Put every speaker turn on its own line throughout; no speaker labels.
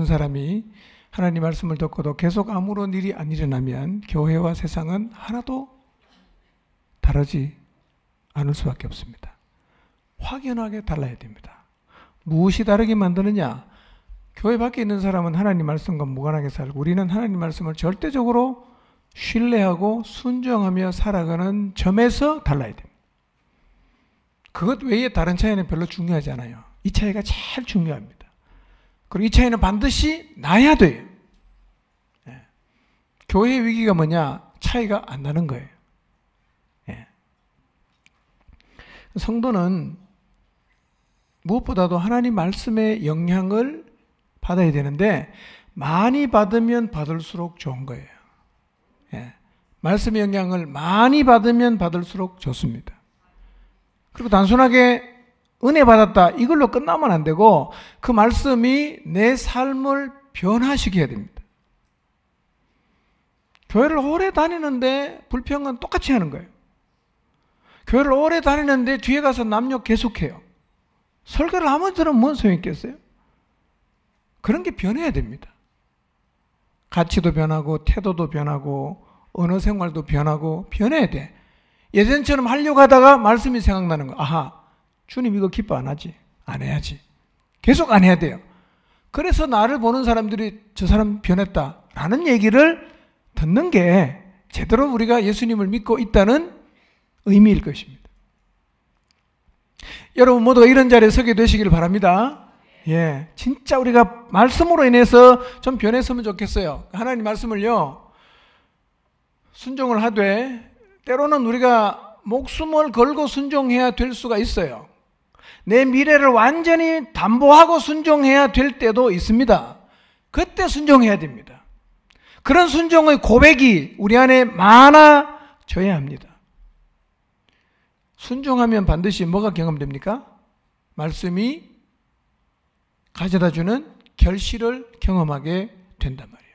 사람이 하나님 말씀을 듣고도 계속 아무런 일이 안 일어나면 교회와 세상은 하나도 다르지 않을 수밖에 없습니다. 확연하게 달라야 됩니다. 무엇이 다르게 만드느냐? 교회 밖에 있는 사람은 하나님 말씀과 무관하게 살고 우리는 하나님 말씀을 절대적으로 신뢰하고 순종하며 살아가는 점에서 달라야 됩니다. 그것 외에 다른 차이는 별로 중요하지 않아요. 이 차이가 제일 중요합니다. 그리고 이 차이는 반드시 나야 돼요. 예. 교회의 위기가 뭐냐? 차이가 안 나는 거예요. 예. 성도는 무엇보다도 하나님 말씀의 영향을 받아야 되는데 많이 받으면 받을수록 좋은 거예요. 예. 말씀의 영향을 많이 받으면 받을수록 좋습니다. 그리고 단순하게 은혜 받았다 이걸로 끝나면 안 되고 그 말씀이 내 삶을 변화시켜야 됩니다. 교회를 오래 다니는데 불평은 똑같이 하는 거예요. 교회를 오래 다니는데 뒤에 가서 남욕 계속해요. 설교를 아무리 들으면 뭔 소용이 있겠어요? 그런 게 변해야 됩니다. 가치도 변하고 태도도 변하고 언어 생활도 변하고 변해야 돼. 예전처럼 하려고 하다가 말씀이 생각나는 거야. 아하, 주님 이거 기뻐 안 하지? 안 해야지. 계속 안 해야 돼요. 그래서 나를 보는 사람들이 저 사람 변했다라는 얘기를 듣는 게 제대로 우리가 예수님을 믿고 있다는 의미일 것입니다. 여러분 모두가 이런 자리에 서게 되시길 바랍니다. 예, 진짜 우리가 말씀으로 인해서 좀 변했으면 좋겠어요. 하나님 말씀을요, 순종을 하되 때로는 우리가 목숨을 걸고 순종해야 될 수가 있어요. 내 미래를 완전히 담보하고 순종해야 될 때도 있습니다. 그때 순종해야 됩니다. 그런 순종의 고백이 우리 안에 많아져야 합니다. 순종하면 반드시 뭐가 경험됩니까? 말씀이 가져다주는 결실을 경험하게 된단 말이에요.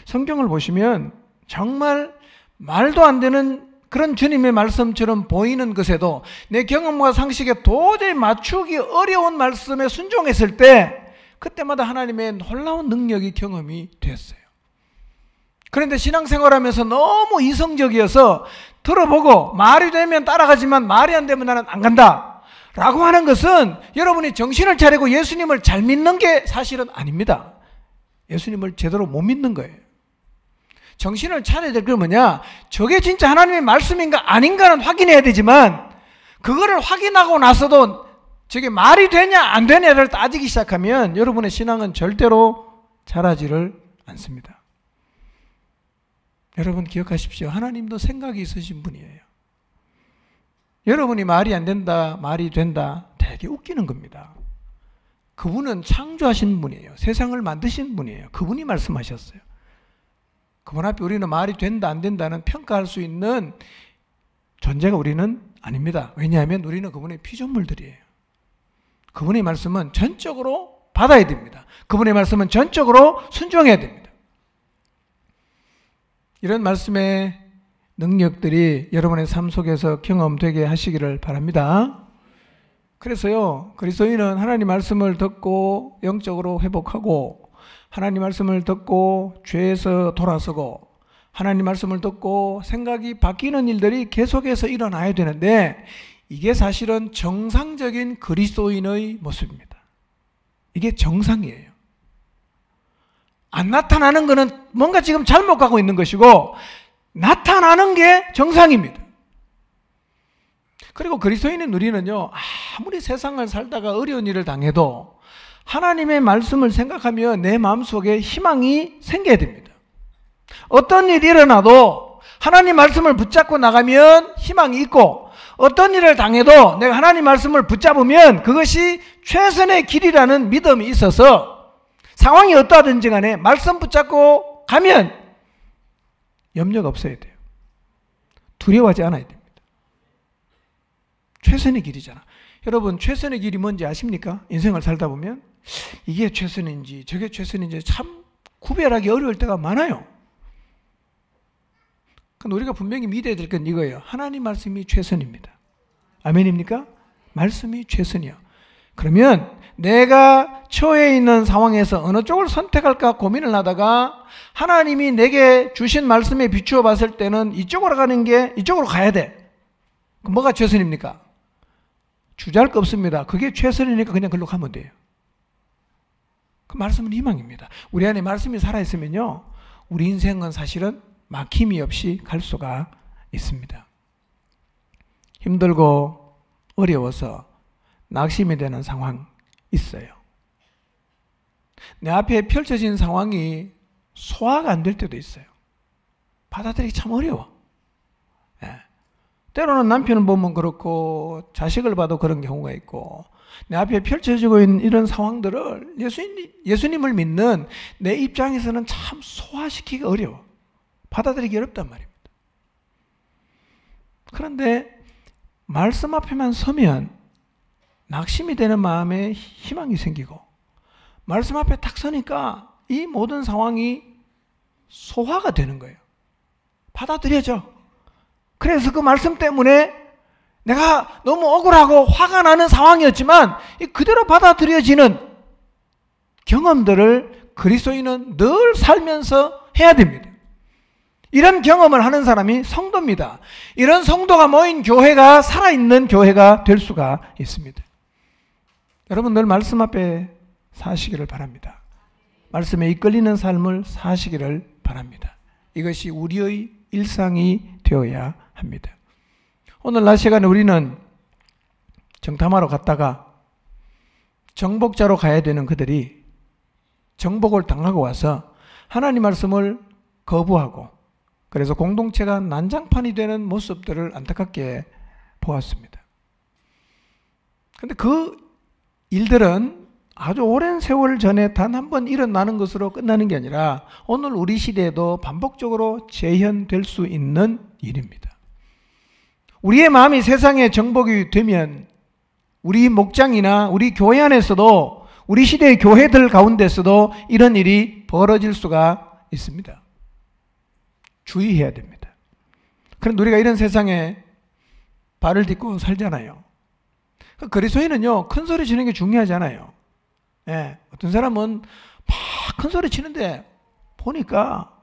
성경을 보시면 정말 말도 안 되는 그런 주님의 말씀처럼 보이는 것에도 내 경험과 상식에 도저히 맞추기 어려운 말씀에 순종했을 때 그때마다 하나님의 놀라운 능력이 경험이 됐어요. 그런데 신앙생활하면서 너무 이성적이어서 들어보고 말이 되면 따라가지만 말이 안 되면 나는 안 간다 라고 하는 것은 여러분이 정신을 차리고 예수님을 잘 믿는 게 사실은 아닙니다. 예수님을 제대로 못 믿는 거예요. 정신을 차려야 될 게 뭐냐? 저게 진짜 하나님의 말씀인가 아닌가는 확인해야 되지만 그거를 확인하고 나서도 저게 말이 되냐 안 되냐를 따지기 시작하면 여러분의 신앙은 절대로 자라지를 않습니다. 여러분 기억하십시오. 하나님도 생각이 있으신 분이에요. 여러분이 말이 안 된다, 말이 된다 되게 웃기는 겁니다. 그분은 창조하신 분이에요. 세상을 만드신 분이에요. 그분이 말씀하셨어요. 그분 앞에 우리는 말이 된다 안 된다는 평가할 수 있는 존재가 우리는 아닙니다. 왜냐하면 우리는 그분의 피조물들이에요. 그분의 말씀은 전적으로 받아야 됩니다. 그분의 말씀은 전적으로 순종해야 됩니다. 이런 말씀의 능력들이 여러분의 삶 속에서 경험되게 하시기를 바랍니다. 그래서요, 그리스도인은 하나님 말씀을 듣고 영적으로 회복하고 하나님 말씀을 듣고 죄에서 돌아서고 하나님 말씀을 듣고 생각이 바뀌는 일들이 계속해서 일어나야 되는데 이게 사실은 정상적인 그리스도인의 모습입니다. 이게 정상이에요. 안 나타나는 것은 뭔가 지금 잘못 가고 있는 것이고 나타나는 게 정상입니다. 그리고 그리스도인의 우리는요, 아무리 세상을 살다가 어려운 일을 당해도 하나님의 말씀을 생각하며 내 마음속에 희망이 생겨야 됩니다. 어떤 일이 일어나도 하나님 말씀을 붙잡고 나가면 희망이 있고 어떤 일을 당해도 내가 하나님 말씀을 붙잡으면 그것이 최선의 길이라는 믿음이 있어서 상황이 어떠하든지 간에 말씀 붙잡고 가면 염려가 없어야 돼요. 두려워하지 않아야 됩니다. 최선의 길이잖아. 여러분 최선의 길이 뭔지 아십니까? 인생을 살다 보면 이게 최선인지 저게 최선인지 참 구별하기 어려울 때가 많아요. 근데 우리가 분명히 믿어야 될 건 이거예요. 하나님 말씀이 최선입니다. 아멘입니까? 말씀이 최선이요. 그러면 내가 처해 있는 상황에서 어느 쪽을 선택할까 고민을 하다가 하나님이 내게 주신 말씀에 비추어 봤을 때는 이쪽으로 가야 돼. 그럼 뭐가 최선입니까? 주저할 거 없습니다. 그게 최선이니까 그냥 글로 가면 돼요. 그 말씀은 희망입니다. 우리 안에 말씀이 살아있으면요, 우리 인생은 사실은 막힘이 없이 갈 수가 있습니다. 힘들고 어려워서 낙심이 되는 상황 있어요. 내 앞에 펼쳐진 상황이 소화가 안 될 때도 있어요. 받아들이기 참 어려워. 때로는 남편을 보면 그렇고 자식을 봐도 그런 경우가 있고, 내 앞에 펼쳐지고 있는 이런 상황들을 예수님을 믿는 내 입장에서는 참 소화시키기 어려워. 받아들이기 어렵단 말입니다. 그런데 말씀 앞에만 서면 낙심이 되는 마음에 희망이 생기고, 말씀 앞에 딱 서니까 이 모든 상황이 소화가 되는 거예요. 받아들여져. 그래서 그 말씀 때문에 내가 너무 억울하고 화가 나는 상황이었지만 그대로 받아들여지는 경험들을 그리스도인은 늘 살면서 해야 됩니다. 이런 경험을 하는 사람이 성도입니다. 이런 성도가 모인 교회가 살아있는 교회가 될 수가 있습니다. 여러분 늘 말씀 앞에 사시기를 바랍니다. 말씀에 이끌리는 삶을 사시기를 바랍니다. 이것이 우리의 일상이 되어야 합니다. 오늘 낮 시간에 우리는 정탐하러 갔다가 정복자로 가야 되는 그들이 정복을 당하고 와서 하나님 말씀을 거부하고, 그래서 공동체가 난장판이 되는 모습들을 안타깝게 보았습니다. 그런데 그 일들은 아주 오랜 세월 전에 단 한 번 일어나는 것으로 끝나는 게 아니라 오늘 우리 시대에도 반복적으로 재현될 수 있는 일입니다. 우리의 마음이 세상에 정복이 되면 우리 목장이나 우리 교회 안에서도, 우리 시대의 교회들 가운데서도 이런 일이 벌어질 수가 있습니다. 주의해야 됩니다. 그런데 우리가 이런 세상에 발을 딛고 살잖아요. 그리스도인은요, 큰 소리 치는 게 중요하지 않아요. 어떤 사람은 막 큰 소리 치는데 보니까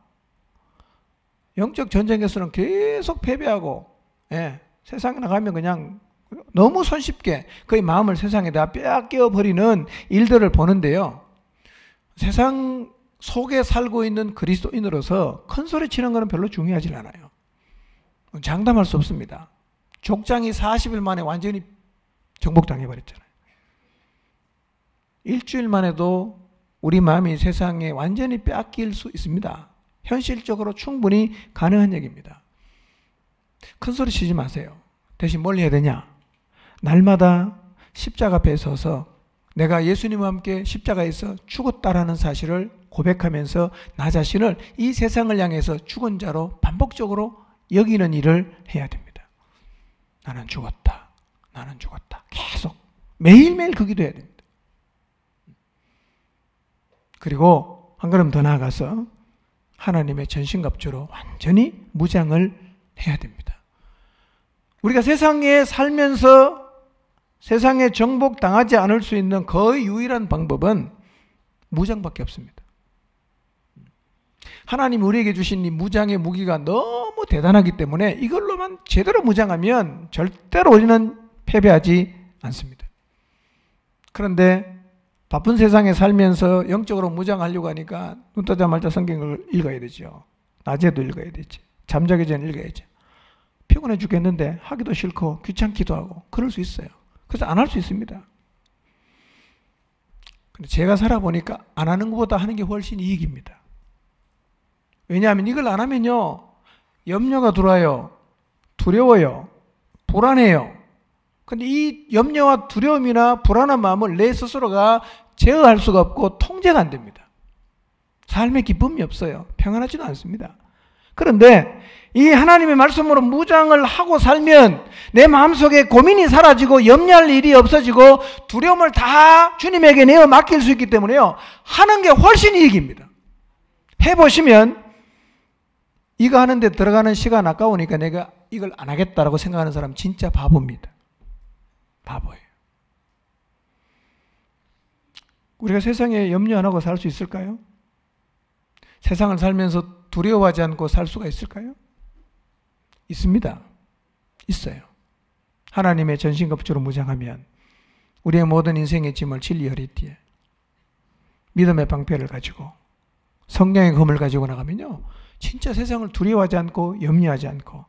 영적 전쟁에서는 계속 패배하고, 세상에 나가면 그냥 너무 손쉽게 그의 마음을 세상에다 빼앗겨 버리는 일들을 보는데요. 세상 속에 살고 있는 그리스도인으로서 큰 소리 치는 것은 별로 중요하지 않아요. 장담할 수 없습니다. 족장이 40일 만에 완전히 정복당해버렸잖아요. 일주일만 해도 우리 마음이 세상에 완전히 빼앗길 수 있습니다. 현실적으로 충분히 가능한 얘기입니다. 큰 소리 치지 마세요. 대신 뭘 해야 되냐? 날마다 십자가 앞에 서서 내가 예수님과 함께 십자가에서 죽었다라는 사실을 고백하면서 나 자신을 이 세상을 향해서 죽은 자로 반복적으로 여기는 일을 해야 됩니다. 나는 죽었다. 나는 죽었다. 계속 매일매일 그 기도해야 됩니다. 그리고 한 걸음 더 나아가서 하나님의 전신갑주로 완전히 무장을 해야 됩니다. 우리가 세상에 살면서 세상에 정복당하지 않을 수 있는 거의 유일한 방법은 무장밖에 없습니다. 하나님이 우리에게 주신 이 무장의 무기가 너무 대단하기 때문에 이걸로만 제대로 무장하면 절대로 우리는 패배하지 않습니다. 그런데 바쁜 세상에 살면서 영적으로 무장하려고 하니까 눈 뜨자마자 성경을 읽어야 되죠. 낮에도 읽어야 되지. 잠자기 전에 읽어야죠. 피곤해 죽겠는데 하기도 싫고 귀찮기도 하고 그럴 수 있어요. 그래서 안 할 수 있습니다. 근데 제가 살아보니까 안 하는 것보다 하는 게 훨씬 이익입니다. 왜냐하면 이걸 안 하면요, 염려가 들어와요. 두려워요. 불안해요. 근데 이 염려와 두려움이나 불안한 마음을 내 스스로가 제어할 수가 없고 통제가 안 됩니다. 삶의 기쁨이 없어요. 평안하지도 않습니다. 그런데 이 하나님의 말씀으로 무장을 하고 살면 내 마음속에 고민이 사라지고 염려할 일이 없어지고 두려움을 다 주님에게 내어 맡길 수 있기 때문에요, 하는 게 훨씬 이익입니다. 해보시면 이거 하는데 들어가는 시간 아까우니까 내가 이걸 안 하겠다라고 생각하는 사람 진짜 바보입니다. 바보예요. 우리가 세상에 염려 안 하고 살 수 있을까요? 세상을 살면서 두려워하지 않고 살 수가 있을까요? 있습니다. 있어요. 하나님의 전신갑주로 무장하면 우리의 모든 인생의 짐을 진리 허리띠에 믿음의 방패를 가지고 성령의 검을 가지고 나가면요, 진짜 세상을 두려워하지 않고 염려하지 않고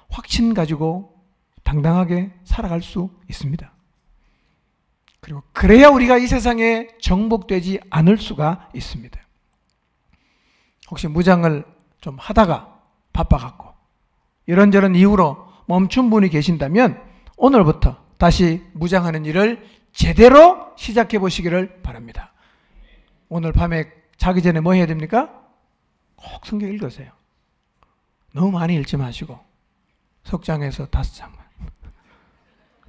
확신 가지고 당당하게 살아갈 수 있습니다. 그리고 그래야 우리가 이 세상에 정복되지 않을 수가 있습니다. 혹시 무장을 좀 하다가 바빠갖고 이런저런 이유로 멈춘 분이 계신다면 오늘부터 다시 무장하는 일을 제대로 시작해 보시기를 바랍니다. 오늘 밤에 자기 전에 뭐 해야 됩니까? 꼭 성경 읽으세요. 너무 많이 읽지 마시고 석장에서 5장만,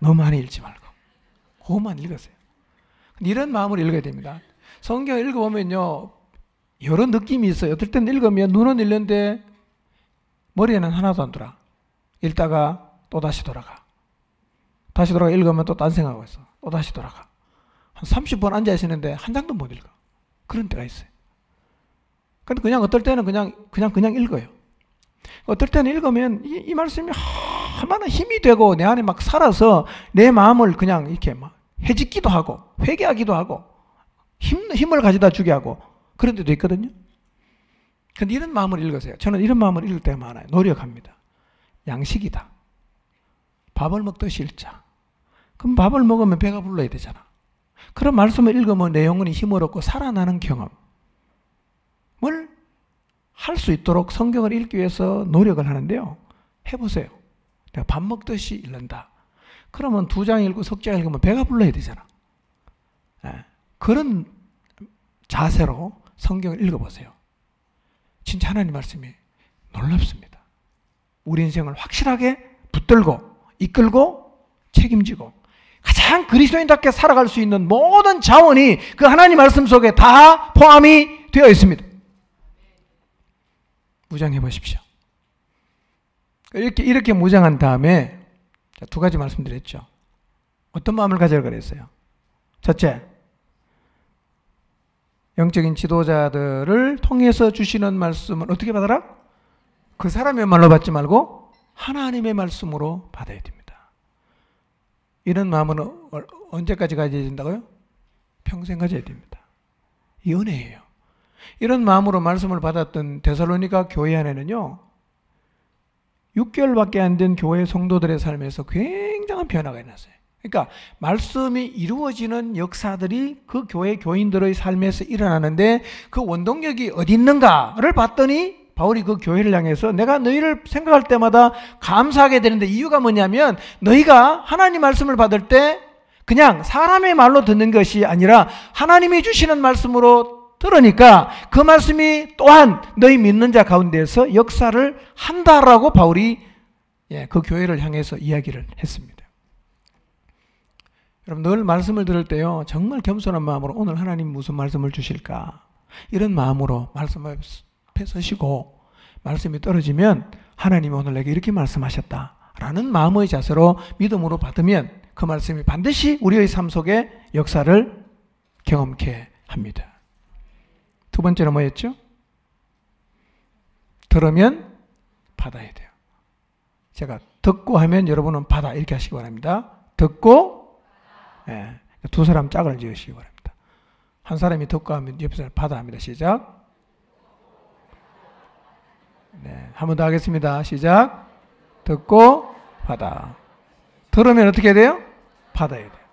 너무 많이 읽지 말고 그것만 읽으세요. 이런 마음으로 읽어야 됩니다. 성경을 읽어보면요, 여러 느낌이 있어요. 어떨 때는 읽으면 눈은 읽는데 머리에는 하나도 안 돌아. 읽다가 또 다시 돌아가. 다시 돌아가 읽으면 또 딴 생각하고 있어. 또 다시 돌아가. 한 30번 앉아 있었는데 한 장도 못 읽어. 그런 때가 있어요. 근데 그냥 어떨 때는 그냥 읽어요. 어떨 때는 읽으면 이 말씀이 얼마나 힘이 되고 내 안에 막 살아서 내 마음을 그냥 이렇게 막 해짓기도 하고 회개하기도 하고 힘을 가져다 주게 하고 그런 데도 있거든요. 근데 이런 마음을 읽으세요. 저는 이런 마음을 읽을 때가 많아요. 노력합니다. 양식이다. 밥을 먹듯이 읽자. 그럼 밥을 먹으면 배가 불러야 되잖아. 그런 말씀을 읽으면 내 영혼이 힘을 얻고 살아나는 경험을 할 수 있도록 성경을 읽기 위해서 노력을 하는데요. 해보세요. 내가 밥 먹듯이 읽는다. 그러면 2장 읽고 석장 읽으면 배가 불러야 되잖아. 그런 자세로 성경을 읽어보세요. 진짜 하나님 말씀이 놀랍습니다. 우리 인생을 확실하게 붙들고 이끌고 책임지고 가장 그리스도인답게 살아갈 수 있는 모든 자원이 그 하나님 말씀 속에 다 포함이 되어 있습니다. 무장해 보십시오. 이렇게 무장한 다음에 2가지 말씀드렸죠. 어떤 마음을 가져야 그랬어요? 첫째, 영적인 지도자들을 통해서 주시는 말씀을 어떻게 받아라? 그 사람의 말로 받지 말고 하나님의 말씀으로 받아야 됩니다. 이런 마음은 언제까지 가져야 된다고요? 평생 가져야 됩니다. 이 은혜예요. 이런 마음으로 말씀을 받았던 데살로니가 교회 안에는요, 6개월밖에 안 된 교회 성도들의 삶에서 굉장한 변화가 일어났어요. 그러니까 말씀이 이루어지는 역사들이 그 교회 교인들의 삶에서 일어나는데 그 원동력이 어디 있는가를 봤더니 바울이 그 교회를 향해서 내가 너희를 생각할 때마다 감사하게 되는데 이유가 뭐냐면 너희가 하나님 말씀을 받을 때 그냥 사람의 말로 듣는 것이 아니라 하나님이 주시는 말씀으로 들으니까 그 말씀이 또한 너희 믿는 자 가운데서 역사를 한다라고 바울이 그 교회를 향해서 이야기를 했습니다. 여러분, 늘 말씀을 들을 때요, 정말 겸손한 마음으로 오늘 하나님 무슨 말씀을 주실까, 이런 마음으로 말씀 앞에 서시고 말씀이 떨어지면 하나님이 오늘 내게 이렇게 말씀하셨다라는 마음의 자세로 믿음으로 받으면 그 말씀이 반드시 우리의 삶 속에 역사를 경험케 합니다. 2번째는 뭐였죠? 들으면 받아야 돼요. 제가 듣고 하면 여러분은 받아 이렇게 하시기 바랍니다. 듣고, 네, 2사람 짝을 지으시기 바랍니다. 한 사람이 듣고 하면 옆에 사람 받아 합니다. 시작. 네, 한 번 더 하겠습니다. 시작. 듣고 받아. 들으면 어떻게 해야 돼요? 받아야 돼요.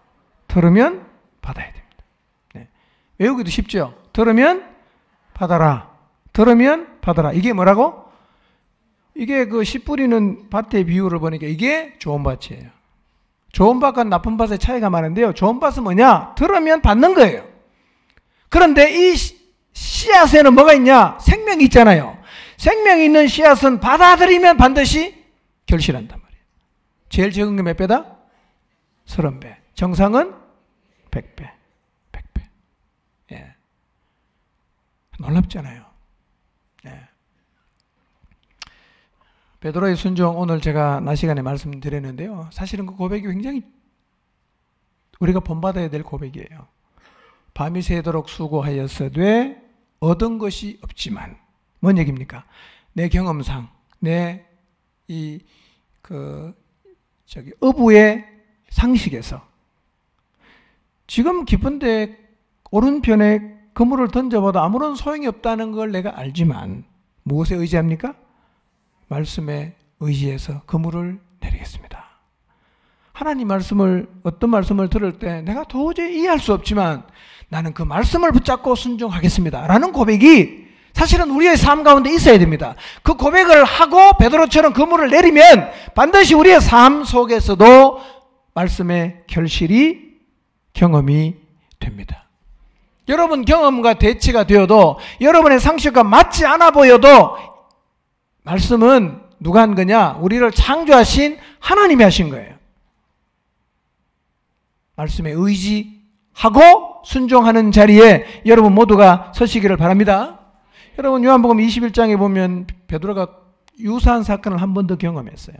들으면 받아야 됩니다. 네. 외우기도 쉽죠? 들으면 받아라. 들으면 받아라. 이게 뭐라고? 이게 그 씨 뿌리는 밭의 비유를 보니까 이게 좋은 밭이에요. 좋은 밭과 나쁜 밭의 차이가 많은데요. 좋은 밭은 뭐냐? 들으면 받는 거예요. 그런데 이 씨앗에는 뭐가 있냐? 생명이 있잖아요. 생명이 있는 씨앗은 받아들이면 반드시 결실한단 말이에요. 제일 적은 게 몇 배다? 30배. 정상은 100배. 100배. 예. 놀랍잖아요. 예. 베드로의 순종, 오늘 제가 낮 시간에 말씀드렸는데요. 사실은 그 고백이 굉장히 우리가 본받아야 될 고백이에요. 밤이 새도록 수고하였으되 얻은 것이 없지만, 뭔 얘기입니까? 내 경험상, 내 어부의 상식에서 지금 깊은데 오른편에 그물을 던져봐도 아무런 소용이 없다는 걸 내가 알지만 무엇에 의지합니까? 말씀에 의지해서 그물을 내리겠습니다. 하나님 말씀을, 어떤 말씀을 들을 때 내가 도저히 이해할 수 없지만 나는 그 말씀을 붙잡고 순종하겠습니다 라는 고백이 사실은 우리의 삶 가운데 있어야 됩니다. 그 고백을 하고 베드로처럼 그물을 내리면 반드시 우리의 삶 속에서도 말씀의 결실이 경험이 됩니다. 여러분 경험과 대치가 되어도, 여러분의 상식과 맞지 않아 보여도 말씀은 누가 한 거냐? 우리를 창조하신 하나님이 하신 거예요. 말씀에 의지하고 순종하는 자리에 여러분 모두가 서시기를 바랍니다. 여러분 요한복음 21장에 보면 베드로가 유사한 사건을 한 번 더 경험했어요.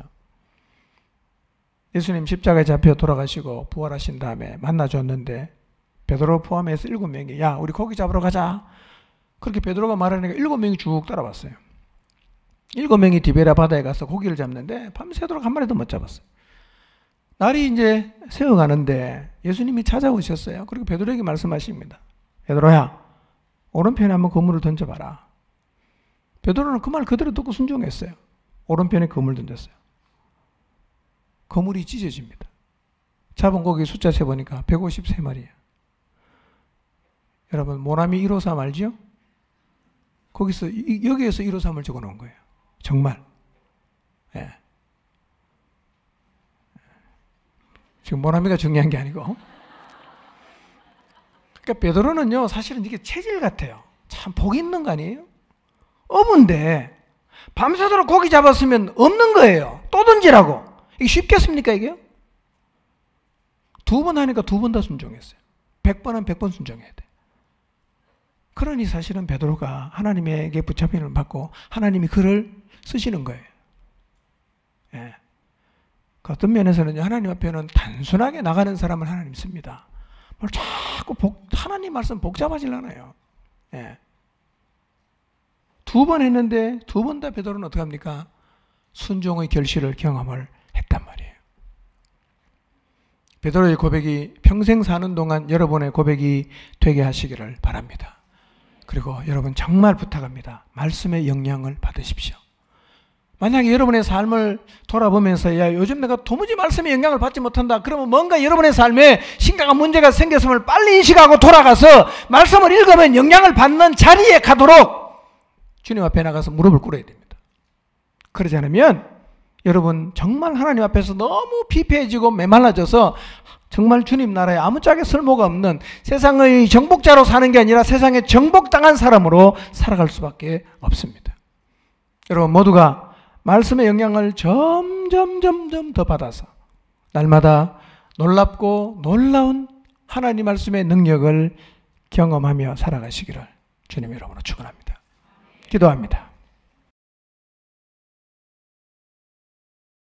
예수님 십자가에 잡혀 돌아가시고 부활하신 다음에 만나줬는데 베드로 포함해서 7명이 야 우리 고기 잡으러 가자. 그렇게 베드로가 말하니까 7명이 쭉 따라왔어요. 7명이 디베라 바다에 가서 고기를 잡는데 밤새도록 한 마리도 못 잡았어요. 날이 이제 새어가는데 예수님이 찾아오셨어요. 그리고 베드로에게 말씀하십니다. 베드로야, 오른편에 한번 그물을 던져봐라. 베드로는 그 말 그대로 듣고 순종했어요. 오른편에 그물 던졌어요. 그물이 찢어집니다. 잡은 고기 숫자 세보니까 153마리예요. 여러분 모나미 153 알죠? 거기서 여기에서 153을 적어놓은 거예요. 정말. 예. 지금 모나미가 중요한 게 아니고. 그러니까 베드로는요 사실은 이게 체질 같아요. 참 복 있는 거 아니에요? 어부인데 밤새도록 고기 잡았으면 없는 거예요. 또 던지라고. 이게 쉽겠습니까 이게요? 2번 하니까 2번 다 순종했어요. 100번은 100번 순종해야 돼. 그러니 사실은 베드로가 하나님에게 붙잡힘을 받고 하나님이 그를 쓰시는 거예요. 예. 그 어떤 면에서는 하나님 앞에는 단순하게 나가는 사람을 하나님 씁니다. 뭘 자꾸 하나님 말씀 복잡하지않아요. 예. 2번 했는데 2번 다 베드로는 어떻게 합니까? 순종의 결실을 경험을 했단 말이에요. 베드로의 고백이 평생 사는 동안 여러분의 고백이 되게 하시기를 바랍니다. 그리고 여러분 정말 부탁합니다. 말씀의 영향을 받으십시오. 만약에 여러분의 삶을 돌아보면서 야 요즘 내가 도무지 말씀의 영향을 받지 못한다. 그러면 뭔가 여러분의 삶에 심각한 문제가 생겼음을 빨리 인식하고 돌아가서 말씀을 읽으면 영향을 받는 자리에 가도록 주님 앞에 나가서 무릎을 꿇어야 됩니다. 그러지 않으면 여러분 정말 하나님 앞에서 너무 피폐해지고 메말라져서 정말 주님 나라에 아무짝에 쓸모가 없는 세상의 정복자로 사는 게 아니라 세상에 정복당한 사람으로 살아갈 수밖에 없습니다. 여러분 모두가 말씀의 영향을 점점 더 받아서 날마다 놀랍고 놀라운 하나님 말씀의 능력을 경험하며 살아가시기를 주님 이름으로 축원합니다. 기도합니다.